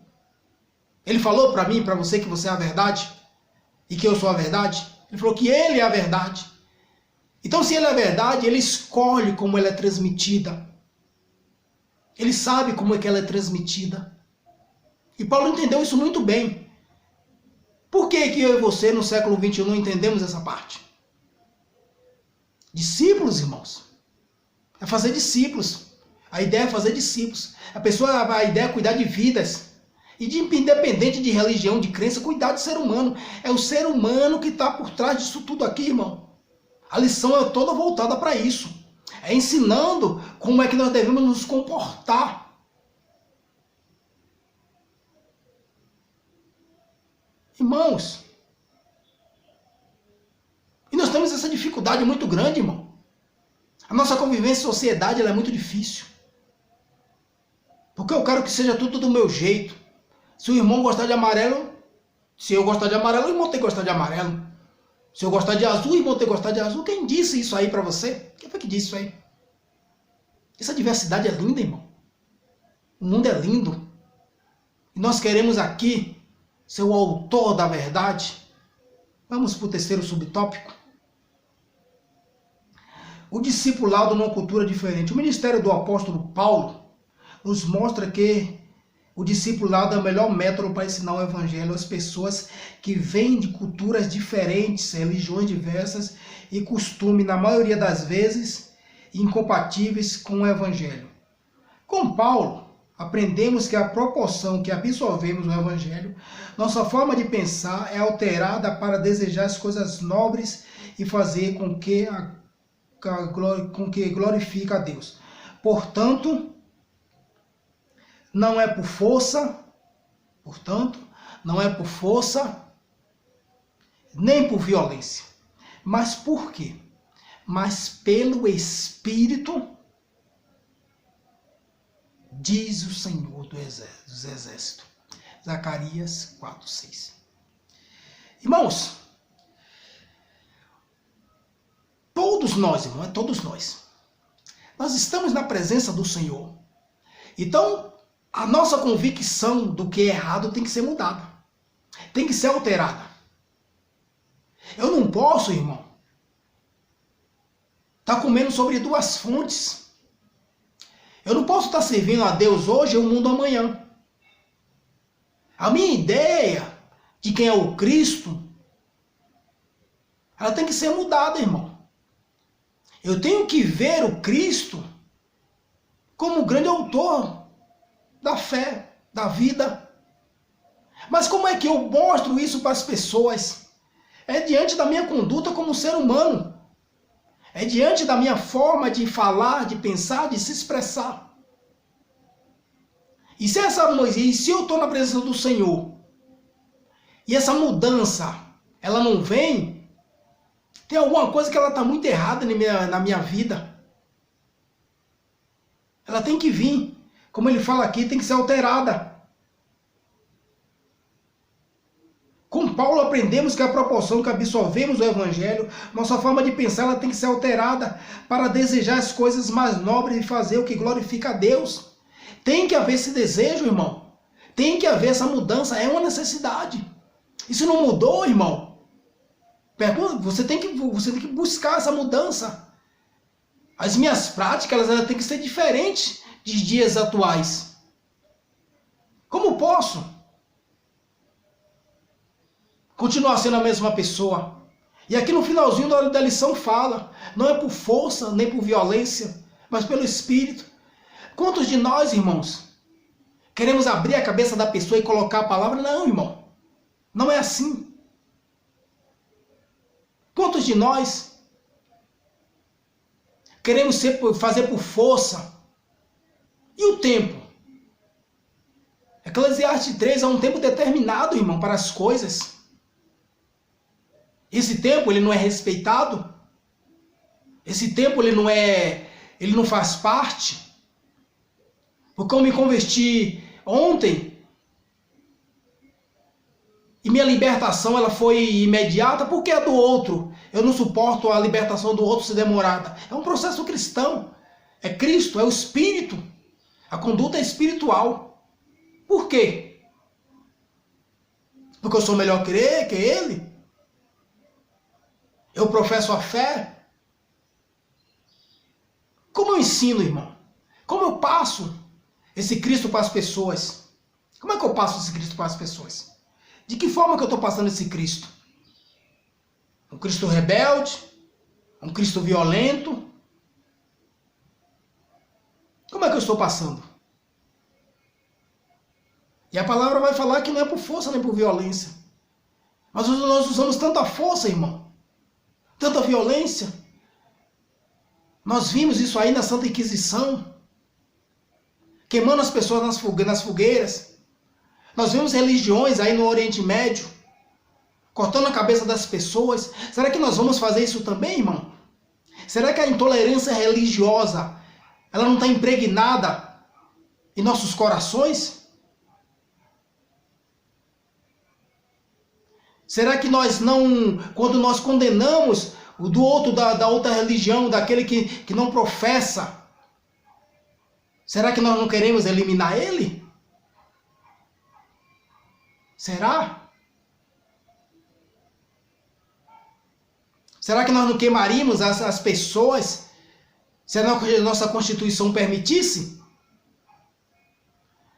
Ele falou para mim e para você que você é a verdade e que eu sou a verdade. Ele falou que ele é a verdade. Então, se ele é a verdade, ele escolhe como ela é transmitida. Ele sabe como é que ela é transmitida. E Paulo entendeu isso muito bem. Por que eu e você, no século XXI, não entendemos essa parte? Discípulos, irmãos. É fazer discípulos. A ideia é fazer discípulos. A ideia é cuidar de vidas. E independente de religião, de crença, cuidar do ser humano. É o ser humano que está por trás disso tudo aqui, irmão. A lição é toda voltada para isso. É ensinando como é que nós devemos nos comportar. Irmãos, e nós temos essa dificuldade muito grande, irmão. A nossa convivência em sociedade ela é muito difícil. Porque eu quero que seja tudo do meu jeito. Se o irmão gostar de amarelo, se eu gostar de amarelo, o irmão tem que gostar de amarelo. Se eu gostar de azul, o irmão tem que gostar de azul. Quem disse isso aí pra você? Quem foi que disse isso aí? Essa diversidade é linda, irmão. O mundo é lindo. E nós queremos aqui ser o autor da verdade. Vamos para o terceiro subtópico. O discipulado numa cultura diferente. O ministério do apóstolo Paulo nos mostra que o discipulado é o melhor método para ensinar o evangelho às pessoas que vêm de culturas diferentes, religiões diversas e costumes, na maioria das vezes, incompatíveis com o evangelho. Com Paulo, aprendemos que a proporção que absorvemos no evangelho, nossa forma de pensar é alterada para desejar as coisas nobres e fazer com que glorifique a Deus. Portanto, não é por força, nem por violência. Mas por quê? Mas pelo Espírito, diz o Senhor dos Exércitos. Zacarias 4:6. Irmãos, todos nós, irmão, todos nós estamos na presença do Senhor. Então, a nossa convicção do que é errado tem que ser mudada. Tem que ser alterada. Eu não posso, irmão, estar comendo sobre duas fontes. Eu não posso estar servindo a Deus hoje e o mundo amanhã. A minha ideia de quem é o Cristo, ela tem que ser mudada, irmão. Eu tenho que ver o Cristo como o grande autor da fé, da vida. Mas como é que eu mostro isso para as pessoas? É diante da minha conduta como ser humano. É diante da minha forma de falar, de pensar, de se expressar. E se eu estou na presença do Senhor, e essa mudança, ela não vem, tem alguma coisa que ela está muito errada na minha vida. Ela tem que vir. Como ele fala aqui, tem que ser alterada. Com Paulo aprendemos que a proporção que absorvemos o Evangelho, nossa forma de pensar, ela tem que ser alterada para desejar as coisas mais nobres e fazer o que glorifica a Deus. Tem que haver esse desejo, irmão. Tem que haver essa mudança, é uma necessidade. E se não mudou, irmão, você tem que buscar essa mudança. As minhas práticas, elas têm que ser diferentes de dias atuais. Como posso continuar sendo a mesma pessoa? E aqui no finalzinho da lição fala, não é por força, nem por violência, mas pelo Espírito. Quantos de nós, irmãos, queremos abrir a cabeça da pessoa e colocar a palavra? Não, irmão, não é assim. Quantos de nós queremos fazer por força? E o tempo? Eclesiastes 3 é um tempo determinado, irmão, para as coisas. Esse tempo, ele não é respeitado. Esse tempo, ele não faz parte. Porque eu me converti ontem e minha libertação ela foi imediata, porque é do outro. Eu não suporto a libertação do outro ser demorada. É um processo cristão. É Cristo, é o Espírito. A conduta é espiritual. Por quê? Porque eu sou melhor que ele? Eu professo a fé? Como eu ensino, irmão? Como eu passo esse Cristo para as pessoas? Como é que eu passo esse Cristo para as pessoas? De que forma que eu estou passando esse Cristo? Um Cristo rebelde? Um Cristo violento? Como é que eu estou passando? E a palavra vai falar que não é por força nem por violência. Mas nós usamos tanta força, irmão. Tanta violência. Nós vimos isso aí na Santa Inquisição. Queimando as pessoas nas fogueiras. Nós vemos religiões aí no Oriente Médio cortando a cabeça das pessoas. Será que nós vamos fazer isso também, irmão? Será que a intolerância religiosa, ela não está impregnada em nossos corações? Será que nós não, quando nós condenamos o do outro, da outra religião, daquele que não professa, será que nós não queremos eliminar ele? Será? Será que nós não queimaríamos as pessoas se a nossa Constituição permitisse?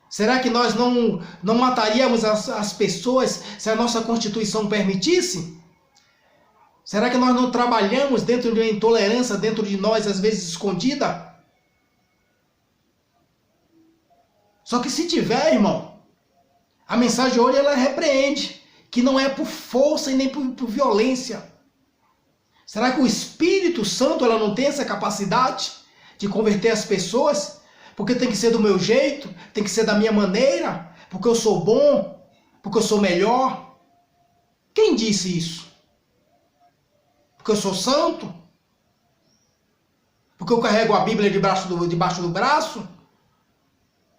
Será que nós não mataríamos as pessoas se a nossa Constituição permitisse? Será que nós não trabalhamos dentro de uma intolerância dentro de nós, às vezes escondida? Só que se tiver, irmão, a mensagem hoje ela repreende que não é por força e nem por violência. Será que o Espírito Santo ela não tem essa capacidade de converter as pessoas? Porque tem que ser do meu jeito, tem que ser da minha maneira, porque eu sou bom, porque eu sou melhor. Quem disse isso? Porque eu sou santo? Porque eu carrego a Bíblia debaixo do braço?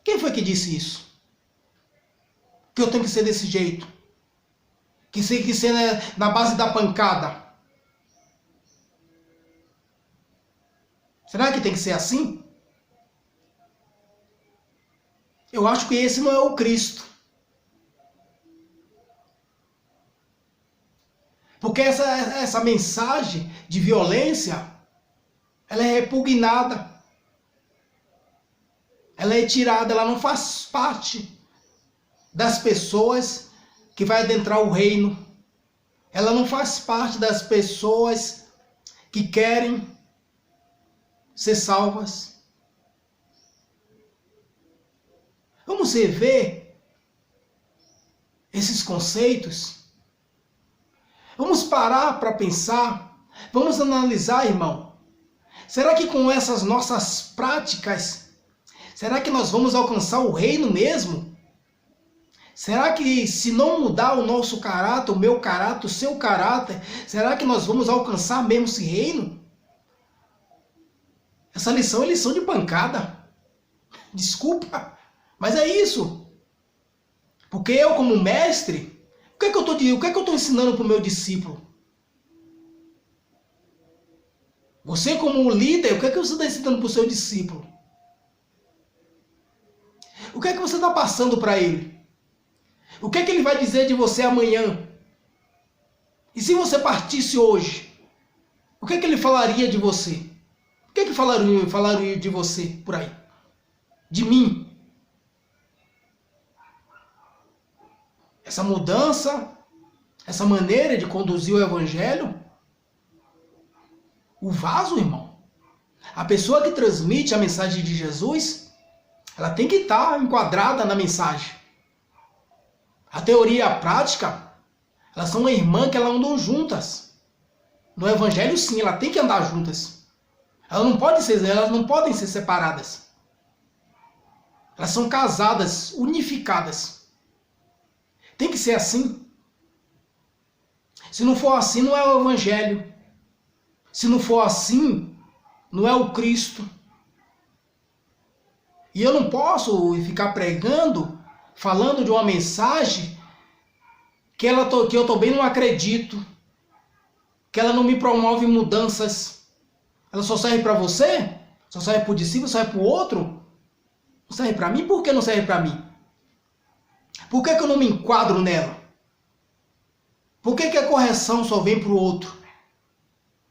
Quem foi que disse isso? Que eu tenho que ser desse jeito? Que tem que ser na base da pancada? Será que tem que ser assim? Eu acho que esse não é o Cristo. Porque essa mensagem de violência, ela é repugnada. Ela é tirada, ela não faz parte das pessoas que vai adentrar o reino. Ela não faz parte das pessoas que querem ser salvas. Vamos rever esses conceitos. Vamos parar para pensar. Vamos analisar, irmão. Será que com essas nossas práticas, será que nós vamos alcançar o reino mesmo? Será que se não mudar o nosso caráter, o meu caráter, o seu caráter, será que nós vamos alcançar mesmo esse reino? Essa lição é lição de pancada. Desculpa, mas é isso. Porque eu, como mestre, o que é que eu estou ensinando para o meu discípulo? Você, como líder, o que é que você está ensinando para o seu discípulo? O que é que você está passando para ele? O que é que ele vai dizer de você amanhã? E se você partisse hoje, o que é que ele falaria de você? O que é que falaria de você por aí? De mim? Essa mudança, essa maneira de conduzir o evangelho, o vaso, irmão, a pessoa que transmite a mensagem de Jesus, ela tem que estar enquadrada na mensagem. A teoria e a prática, elas são uma irmã que elas andam juntas. No evangelho, sim, ela tem que andar juntas. Elas não podem ser separadas. Elas são casadas, unificadas. Tem que ser assim. Se não for assim, não é o evangelho. Se não for assim, não é o Cristo. E eu não posso ficar pregando, falando de uma mensagem que eu também não acredito, que ela não me promove mudanças. Ela só serve para você? Só serve para o discípulo? Só serve para o outro? Não serve para mim? Por que não serve para mim? Por que eu não me enquadro nela? Por que a correção só vem para o outro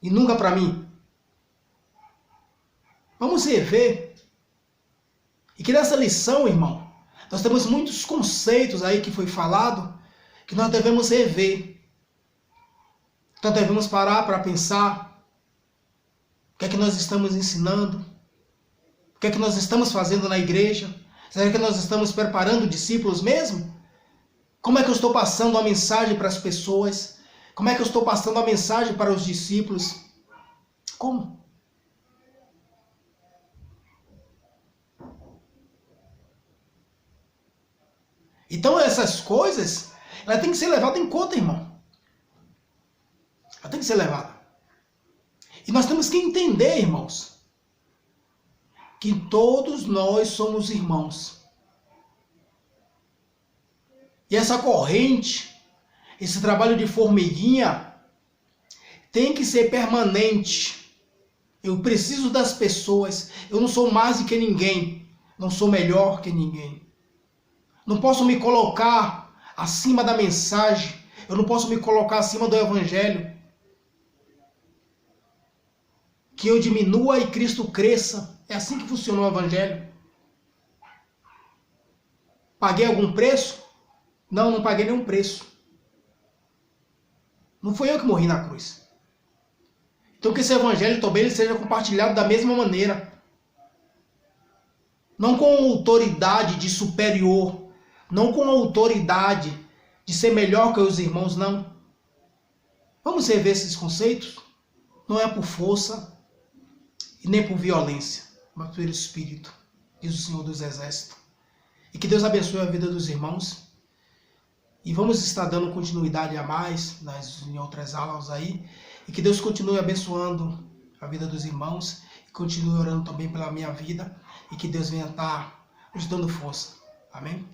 e nunca para mim? Vamos rever. E que nessa lição, irmão, nós temos muitos conceitos aí que foi falado que nós devemos rever. Então devemos parar para pensar o que é que nós estamos ensinando, o que é que nós estamos fazendo na igreja. Será que nós estamos preparando discípulos mesmo? Como é que eu estou passando a mensagem para as pessoas? Como é que eu estou passando a mensagem para os discípulos? Como? Então essas coisas, elas têm que ser levadas em conta, irmão. Ela tem que ser levada. E nós temos que entender, irmãos, que todos nós somos irmãos. E essa corrente, esse trabalho de formiguinha, tem que ser permanente. Eu preciso das pessoas. Eu não sou mais do que ninguém. Não sou melhor que ninguém. Não posso me colocar acima da mensagem. Eu não posso me colocar acima do evangelho. Que eu diminua e Cristo cresça. É assim que funciona o evangelho. Paguei algum preço? Não, não paguei nenhum preço. Não foi eu que morri na cruz. Então que esse evangelho também ele seja compartilhado da mesma maneira. Não com autoridade de superior. Não com autoridade de ser melhor que os irmãos, não. Vamos rever esses conceitos? Não é por força e nem por violência, mas pelo Espírito, diz o Senhor dos Exércitos. E que Deus abençoe a vida dos irmãos. E vamos estar dando continuidade a mais em outras aulas aí. E que Deus continue abençoando a vida dos irmãos. E continue orando também pela minha vida. E que Deus venha estar nos dando força. Amém?